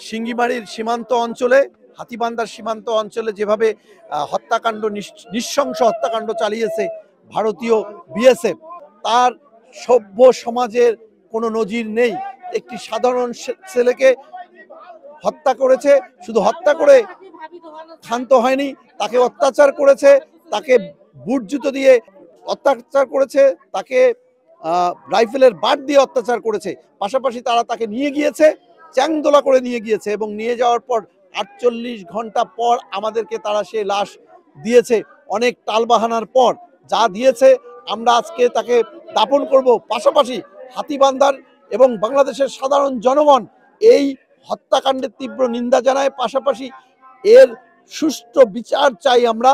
সিঙ্গিমারির সীমান্ত অঞ্চলে, হাতীবান্ধার সীমান্ত অঞ্চলে যেভাবে হত্যাকাণ্ড, নৃশংস হত্যাকাণ্ড চালিয়েছে ভারতীয় বিএসএফ, তার সভ্য সমাজের কোনো নজির নেই। একটি সাধারণ ছেলেকে হত্যা করেছে, শুধু হত্যা করে ক্ষান্ত হয়নি, তাকে অত্যাচার করেছে, তাকে বুট জুতো দিয়ে অত্যাচার করেছে, তাকে রাইফেলের বাট দিয়ে অত্যাচার করেছে। পাশাপাশি তারা তাকে নিয়ে গিয়েছে, চ্যাংদোলা করে নিয়ে গিয়েছে, এবং নিয়ে যাওয়ার পর 48 ঘন্টা পর আমাদেরকে তারা সেই লাশ দিয়েছে। অনেক টালবাহানার পর যা দিয়েছে, আমরা আজকে তাকে দাপন করব। পাশাপাশি হাতীবান্ধার এবং বাংলাদেশের সাধারণ জনগণ এই হত্যাকাণ্ডের তীব্র নিন্দা জানায়। পাশাপাশি এর সুষ্ঠু বিচার চাই আমরা।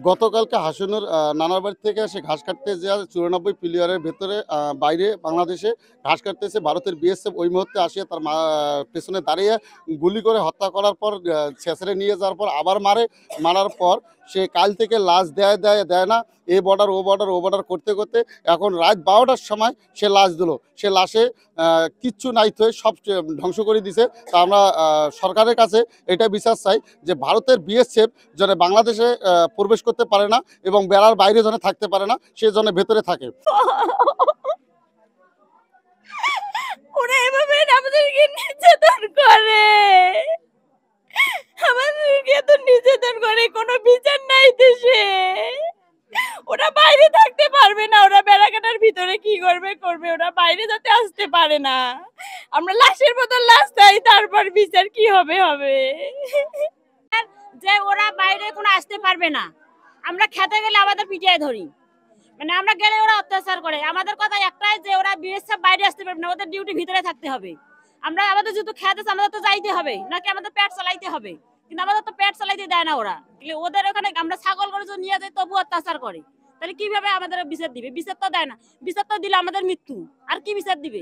গতকালকে হাসনুর নানার বাড়ি থেকে এসে ঘাস কাটতে যাওয়া 94 প্লেয়ারের ভেতরে বাইরে বাংলাদেশে ঘাস কাটতেছে ভারতের বিএসএফ ওই মুহূর্তে আসিয়া তার পেছনে দাঁড়িয়ে গুলি করে হত্যা করার পর ছেঁচড়ে নিয়ে যাওয়ার পর আবার মারার পর সে কাল থেকে লাশ দেয় না, এ বর্ডার ও বর্ডার করতে করতে এখন রাত 12টার সময় সে লাশ দিল। সে লাশে কিচ্ছু নাই তো সব ধ্বংস করে দিছে। তা আমরা সরকারের কাছে এটা বিচার চাই যে ভারতের বিএসএফ যেন বাংলাদেশে প্রবেশ করতে পারে না এবং বেড়ার বাইরে যেন থাকতে পারে না, সে যেন ভেতরে থাকে। ওরা এভাবে আমাদেরকে নির্যাতন করে, আমাদেরকে তো নির্যাতন করে, কোনো বিচার নাই দেশে। ওরা বাইরে থাকতে পারবে না, ওরা বেড়াকাটার ভিতরে কি করবে, ওরা বাইরে যাতে আসতে পারে না। আমরা লাশের মতো লাশ চাই, তারপর বিচার কি হবে। যে ওরা বাইরে কোনো আসতে পারবে না, আমরা খেতে গেলে আমাদের পিটিয়ে ধরি, মানে আমরা গেলে ওরা অত্যাচার করে। আমাদের কথা একটাই যে ওরা বিএসএফ বাইরে আসতে পারবে না, ওদের ডিউটি ভিতরে থাকতে হবে। আমাদের যেহেতু খেতে আমাদের তো যাইতে হবে, নাকি আমাদের পেট চালাইতে হবে, কিন্তু আমাদের তো পেট চালাইতে দেয় না ওরা। ওদের ওখানে আমরা ছাগল করে যদি নিয়ে যাই তবু অত্যাচার করে, তাহলে কিভাবে আমাদের বিচার দিবে? বিচার তো দেয় না, বিচার তো দিলে আমাদের মৃত্যু, আর কি বিচার দিবে?